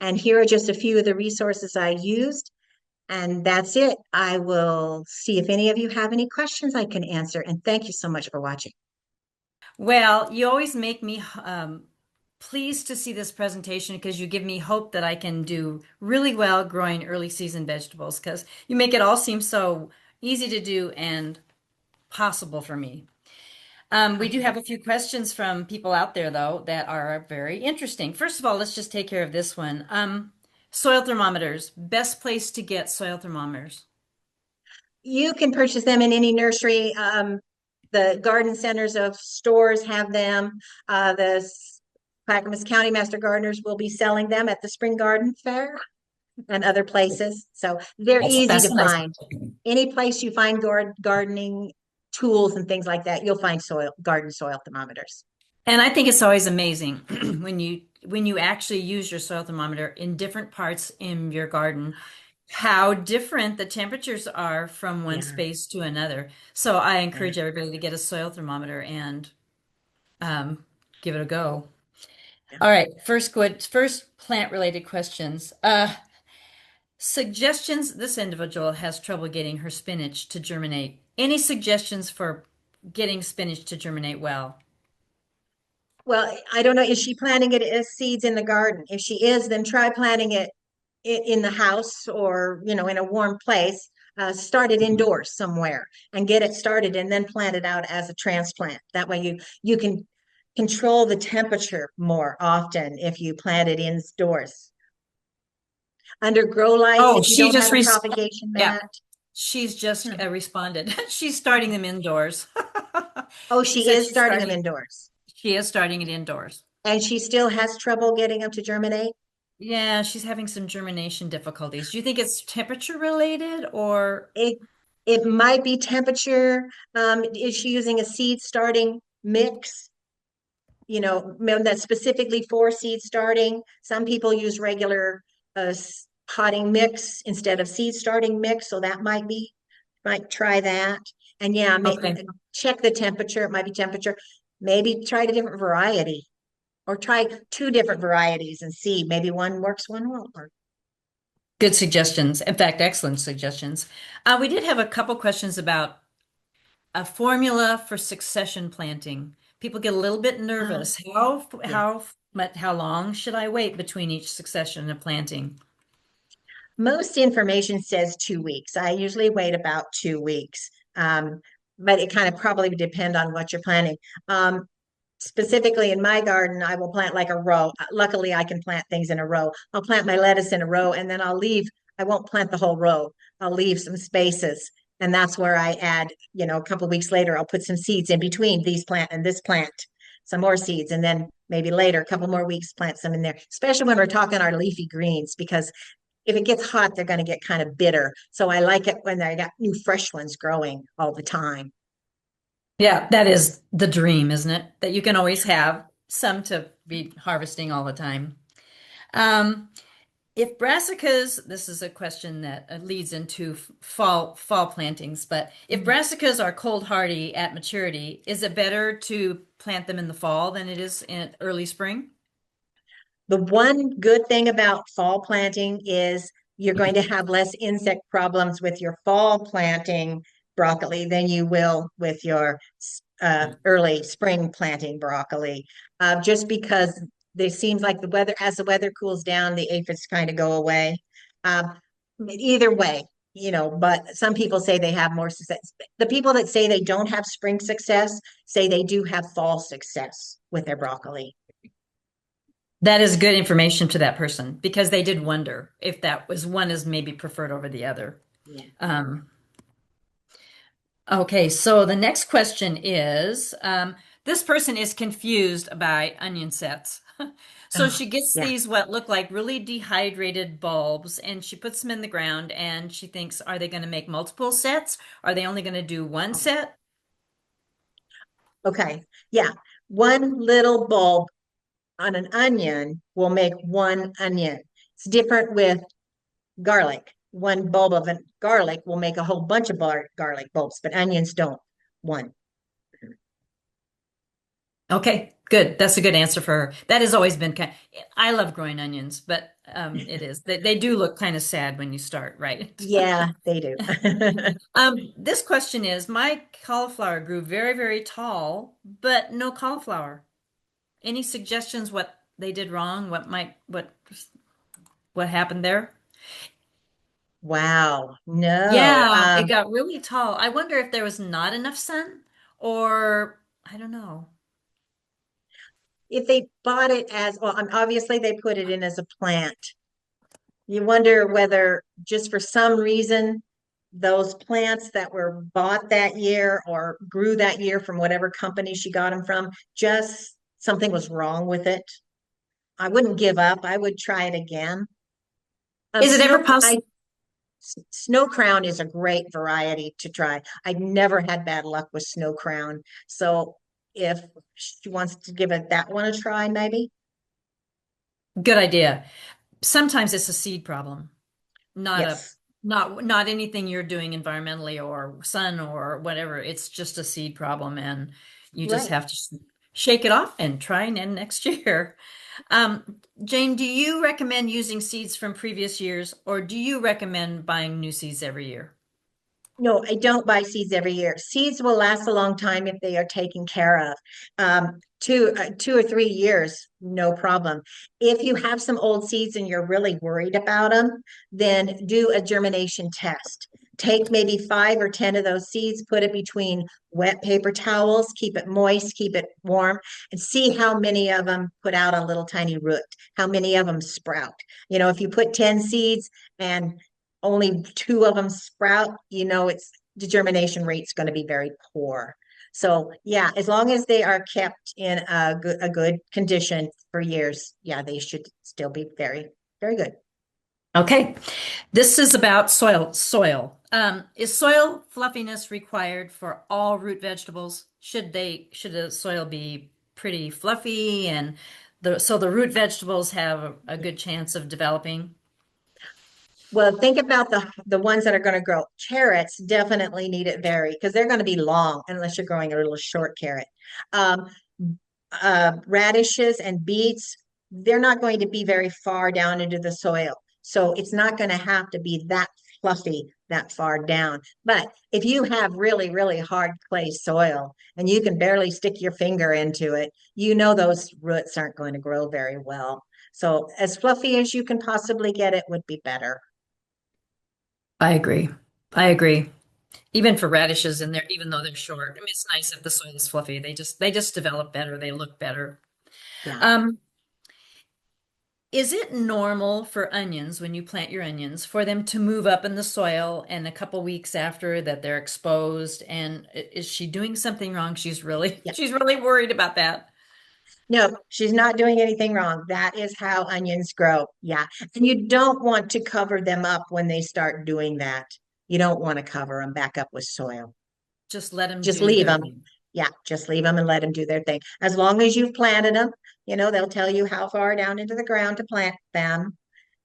And here are just a few of the resources I used. And that's it. I will see if any of you have any questions I can answer. And thank you so much for watching. Well, you always make me pleased to see this presentation because you give me hope that I can do really well growing early season vegetables because you make it all seem so easy to do and possible for me. We do have a few questions from people out there, though, that are very interesting. First of all, let's just take care of this one. Soil thermometers, best place to get soil thermometers. You can purchase them in any nursery. The garden centers of stores have them. The Clackamas County Master Gardeners will be selling them at the Spring Garden Fair and other places. So they're easy That's to a nice. find. Any place you find gardening tools and things like that, you'll find garden soil thermometers. And I think it's always amazing when you actually use your soil thermometer in different parts in your garden, how different the temperatures are from one Yeah. space to another. So I Yeah. encourage everybody to get a soil thermometer and um, give it a go. Yeah. All right, first plant related questions. Suggestions. This individual has trouble getting her spinach to germinate. Any suggestions for getting spinach to germinate well? Well, I don't know. Is she planting it as seeds in the garden? If she is, then try planting it in the house or, in a warm place. Start it indoors somewhere and get it started and then plant it out as a transplant. That way you can control the temperature more often if you plant it indoors. Under grow lights, Oh, if you she don't just have a re propagation yeah, mat. she's just Yeah. responded. She's starting them indoors. Oh, She she said is starting them indoors. she is starting it indoors. And she still has trouble getting them to germinate. Yeah, she's having some germination difficulties. Do you think it's temperature related or It it might be temperature. Is she using a seed starting mix? That's specifically for seed starting. Some people use regular potting mix instead of seed starting mix, so that might try that. And yeah, okay. check the temperature. It might be temperature. Maybe try a different variety or try two different varieties and see. Maybe one works, one won't work. Good suggestions. In fact, excellent suggestions. We did have a couple questions about a formula for succession planting. People get a little bit Uh, nervous. yeah. How long should I wait between each succession of planting? Most information says 2 weeks. I usually wait about 2 weeks. But it kind of probably would depend on what you're planting. Specifically in my garden, I will plant like a row. Luckily, I can plant things in a row. I'll plant my lettuce in a row and then I won't plant the whole row. I'll leave some spaces. And that's where I add, a couple of weeks later, I'll put some seeds in between these plant and this plant, some more seeds. And then maybe later, a couple more weeks, plant some in there, especially when we're talking our leafy greens, because if it gets hot, they're going to get kind of bitter. So I like it when I got new fresh ones growing all the time. Yeah, that is the dream, isn't it? That you can always have some to be harvesting all the time. Um, if brassicas, this is a question that leads into fall plantings, but if Mm. brassicas are cold hardy at maturity, is it better to plant them in the fall than it is in early spring? The one good thing about fall planting is you're going to have less insect problems with your fall planting broccoli than you will with your early spring planting broccoli. Just because there seems like as the weather cools down, the aphids kind of go away. Either way, but some people say they have more success. The people that say they don't have spring success say they do have fall success with their broccoli. That is good information to that person because they did wonder if that was one is maybe preferred over the other. Yeah. Um, okay, so the next question is this person is confused by onion sets. So Oh, she gets yeah. these what look like really dehydrated bulbs and she puts them in the ground and she thinks, are they going to make multiple sets? Are they only going to do one set? Okay. Yeah. One little bulb on an onion will make one onion. It's different with garlic. One bulb of garlic will make a whole bunch of garlic bulbs, but onions don't. One. Okay, good. That's a good answer for her. That has always been kind. I love growing onions, but it is they do look kind of sad when you start, right? Yeah, they do. This question is, my cauliflower grew very, very tall, but no cauliflower. Any suggestions what they did wrong? What happened there? Wow. No. Yeah, it got really tall. I wonder if there was not enough sun or I don't know. If they bought it as well, obviously they put it in as a plant. You wonder whether just for some reason those plants that were bought that year or grew that year from whatever company she got them from, just something was wrong with it. I wouldn't give up. I would try it again. Is it ever possible? Snow crown is a great variety to try. I've never had bad luck with snow crown. So if she wants to give it that one a try, maybe. Good idea. Sometimes it's a seed problem, not a Yes. not anything you're doing environmentally or sun or whatever. It's just a seed problem, and you just Right. have to shake it off and try again next year. Jane, do you recommend using seeds from previous years, or do you recommend buying new seeds every year? No, I don't buy seeds every year. Seeds will last a long time if they are taken care of. 2 or 3 years, no problem. If you have some old seeds and you're really worried about them, then do a germination test. Take maybe 5 or 10 of those seeds, put it between wet paper towels, keep it moist, keep it warm, and see how many of them put out a little tiny root, how many of them sprout. If you put 10 seeds and only two of them sprout, it's the germination rate's going to be very poor. So yeah, as long as they are kept in a good condition for years, yeah, they should still be very, very good. Okay, this is about soil. Is soil fluffiness required for all root vegetables? Should the soil be pretty fluffy and so the root vegetables have a good chance of developing? Well, think about the ones that are going to grow. Carrots definitely need it very because they're going to be long unless you're growing a little short carrot. Um, Radishes and beets, they're not going to be very far down into the soil. So it's not going to have to be that fluffy that far down. But if you have really, really hard clay soil and you can barely stick your finger into it, those roots aren't going to grow very well. So as fluffy as you can possibly get it would be better. I agree. I agree. Even for radishes in there, even though they're short, I mean, it's nice if the soil is fluffy. They just develop better. They look better. Yeah. Um, Is it normal for onions, when you plant your onions, for them to move up in the soil and a couple weeks after that they're exposed? And is she doing something wrong? She's really, Yeah. she's really worried about that. No, she's not doing anything wrong. That is how onions grow. Yeah. And you don't want to cover them up when they start doing that. You don't want to cover them back up with soil. Just let them Just do leave their them. thing. Yeah, just leave them and let them do their thing. As long as you've planted them, they'll tell you how far down into the ground to plant them.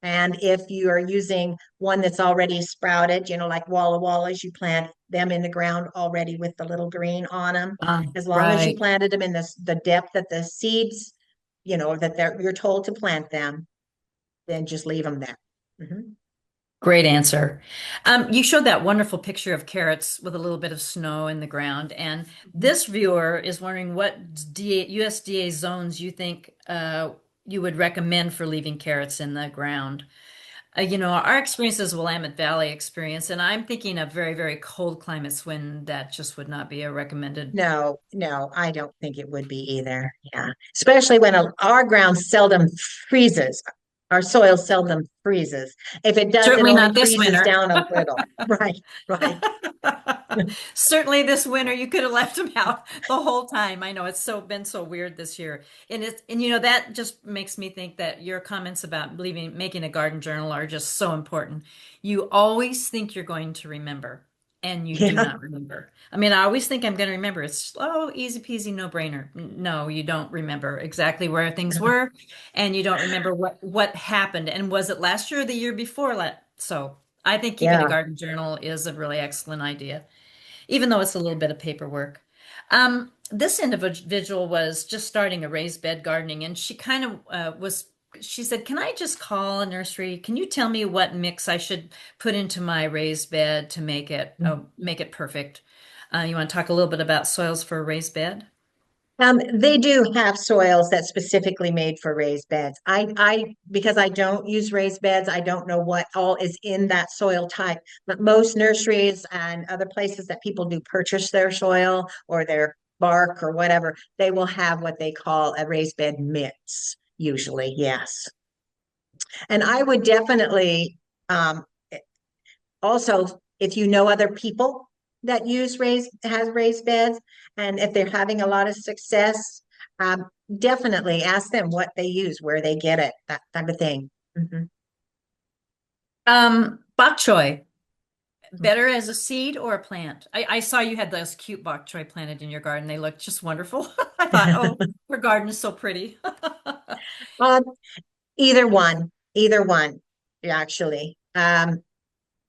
And if you are using one that's already sprouted, like Walla Wallas, you plant them in the ground already with the little green on them. As long as you Right. planted them in the depth that the seeds, you're told to plant them, then just leave them there. Mhm. Great answer. You showed that wonderful picture of carrots with a little bit of snow in the ground, and this viewer is wondering what USDA zones you think you would recommend for leaving carrots in the ground. Our experience is Willamette Valley experience, and I'm thinking of very, very cold climates when that just would not be a recommended. No, no, I don't think it would be either. Yeah. Especially when our ground seldom freezes. Our soil seldom freezes. If it does, it Certainly only not this freezes winter. down a little. Right, right. Certainly this winter you could have left them out the whole time. I know it's been so weird this year. And that just makes me think that your comments about making a garden journal are just so important. You always think you're going to remember and you do Yeah, not remember. I mean, I always think I'm going to remember. It's easy peasy, no brainer. No, you don't remember exactly where things were and you don't remember what happened, and was it last year or the year before? So I think keeping a yeah. garden journal is a really excellent idea, even though it's a little bit of paperwork. This individual was just starting a raised bed gardening, and she kind of she said, "Can I just call a nursery? Can you tell me what mix I should put into my raised bed to make it perfect?" You want to talk a little bit about soils for a raised bed? They do have soils that's specifically made for raised beds. Because I don't use raised beds, I don't know what all is in that soil type. But most nurseries and other places that people do purchase their soil or their bark or whatever, they will have what they call a raised bed mix, usually, yes. And I would definitely also if you know other people that has raised beds, and if they're having a lot of success, um, definitely ask them what they use, where they get it, that type of thing. Mhm. Bok choy, better as a seed or a plant? I saw you had those cute bok choy planted in your garden. They looked just wonderful. I thought, oh, her garden is so pretty. Um, either one, actually.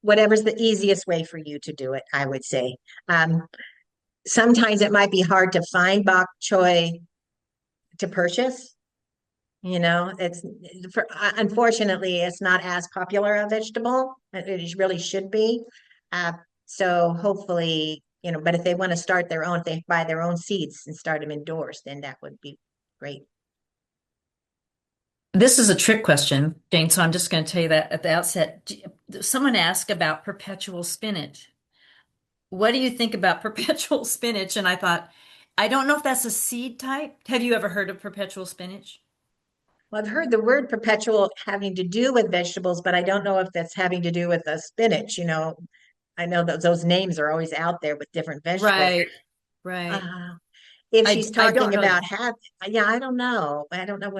Whatever's the easiest way for you to do it, I would say. Um, Sometimes it might be hard to find bok choy to purchase. It's unfortunately it's not as popular a vegetable. It really should be. Uh, so hopefully, but if they want to start their own, if they buy their own seeds and start them indoors, then that would be great. This is a trick question, Jane, so I'm just going to tell you that at the outset. Someone asked about perpetual spinach. What do you think about perpetual spinach? And I thought, I don't know if that's a seed type. Have you ever heard of perpetual spinach? Well, I've heard the word perpetual having to do with vegetables, but I don't know if that's having to do with the spinach. I know that those names are always out there with different vegetables. Right, right. Uh, if she's I don't talking know about that. yeah, I don't know. I don't know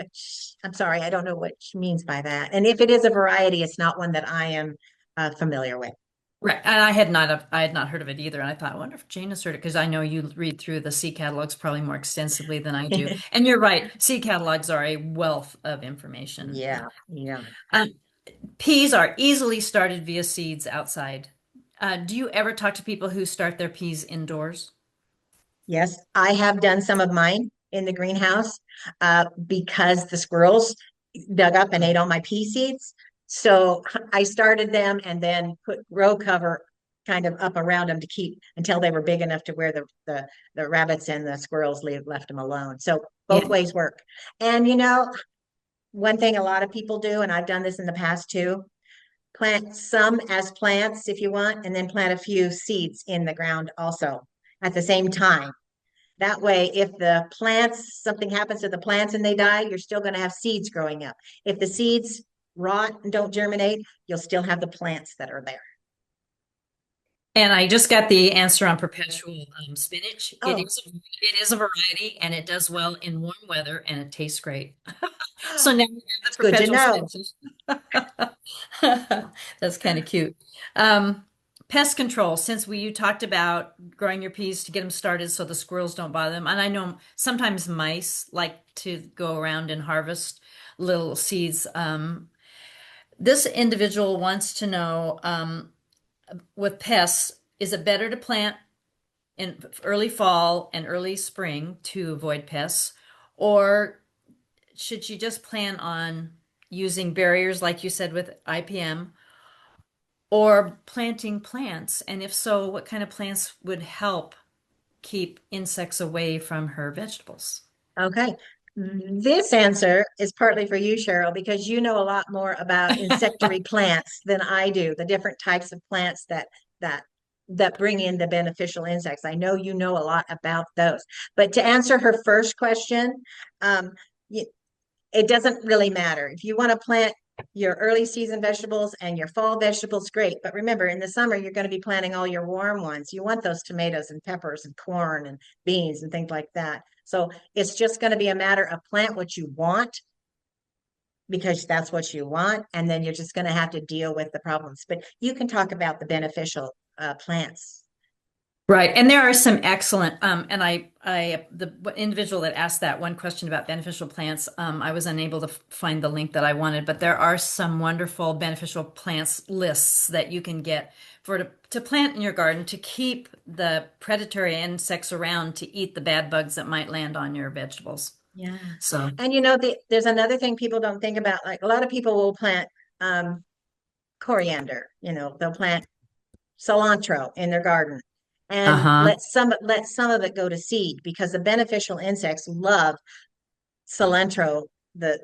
I'm sorry, I don't know what she means by that. And if it is a variety, it's not one that I am familiar with. Right. And I had not heard of it either. And I thought, I wonder if Jane has heard it because I know you read through the seed catalogs probably more extensively than I do. And you're right. Seed catalogs are a wealth of information. Yeah, yeah. Um, Peas are easily started via seeds outside. Do you ever talk to people who start their peas indoors? Yes, I have done some of mine in the greenhouse because the squirrels dug up and ate all my pea seeds. So I started them and then put row cover kind of up around them to keep until they were big enough to where the rabbits and the squirrels left them alone. So Yeah. both ways work. And one thing a lot of people do, and I've done this in the past too, plant some as plants if you want, and then plant a few seeds in the ground also at the same time. That way, if something happens to the plants and they die, you're still going to have seeds growing up. If the seeds rot and don't germinate, you'll still have the plants that are there. And I just got the answer on perpetual spinach. Oh, It is a variety and it does well in warm weather and it tastes great. So now we have the it's good to perpetual know. spinach. That's kind of cute. Um, Pest control, since you talked about growing your peas to get them started so the squirrels don't bother them. And I know sometimes mice like to go around and harvest little seeds. This individual wants to know, with pests, is it better to plant in early fall and early spring to avoid pests, or should she just plan on using barriers like you said with IPM, or planting plants? And if so, what kind of plants would help keep insects away from her vegetables? Okay. This answer is partly for you, Cheryl, because you know a lot more about insectary plants than I do, the different types of plants that that bring in the beneficial insects. I know you know a lot about those. But to answer her first question, um, it doesn't really matter. If you want to plant your early season vegetables and your fall vegetables, great. But remember, in the summer, you're going to be planting all your warm ones. You want those tomatoes and peppers and corn and beans and things like that. So it's just going to be a matter of plant what you want because that's what you want. And then you're just going to have to deal with the problems. But you can talk about the beneficial plants. Right. And there are some excellent, and the individual that asked that one question about beneficial plants, I was unable to find the link that I wanted, but there are some wonderful beneficial plants lists that you can get to plant in your garden to keep the predatory insects around to eat the bad bugs that might land on your vegetables. Yeah. So, And there's another thing people don't think about. Like a lot of people will plant um, coriander, they'll plant cilantro in their garden and uh-huh. let some of it go to seed because the beneficial insects love cilantro the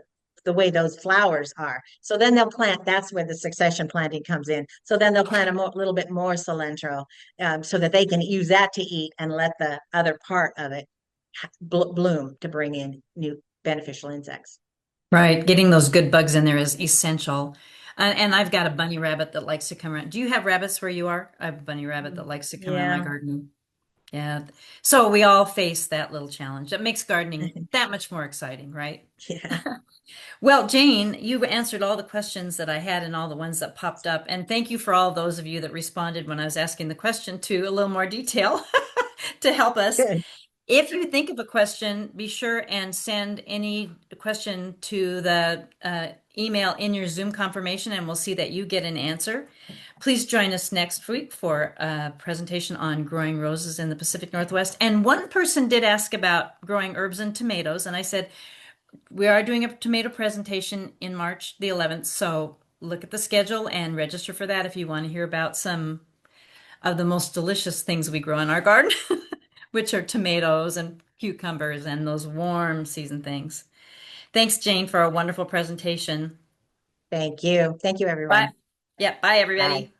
the way those flowers are. So then they'll plant. That's where the succession planting comes in. So then they'll plant little bit more cilantro so that they can use that to eat and let the other part of it bloom to bring in new beneficial insects. Right. Getting those good bugs in there is essential. And I've got a bunny rabbit that likes to come around. Do you have rabbits where you are? I have a bunny rabbit that likes to come around my Yeah. garden. Yeah. So we all face that little challenge. That makes gardening that much more exciting, right? Yeah. Well, Jane, you've answered all the questions that I had and all the ones that popped up. And thank you for all those of you that responded when I was asking the question to a little more detail to help us. Good. If you think of a question, be sure and send any question to the email in your Zoom confirmation, and we'll see that you get an answer. Please join us next week for a presentation on growing roses in the Pacific Northwest. And one person did ask about growing herbs and tomatoes, and I said, we are doing a tomato presentation in March the 11th, so look at the schedule and register for that if you want to hear about some of the most delicious things we grow in our garden, which are tomatoes and cucumbers and those warm season things. Thanks, Jane, for a wonderful presentation. Thank you. Thank you, Bye. everyone. Yeah, bye, Bye. everybody.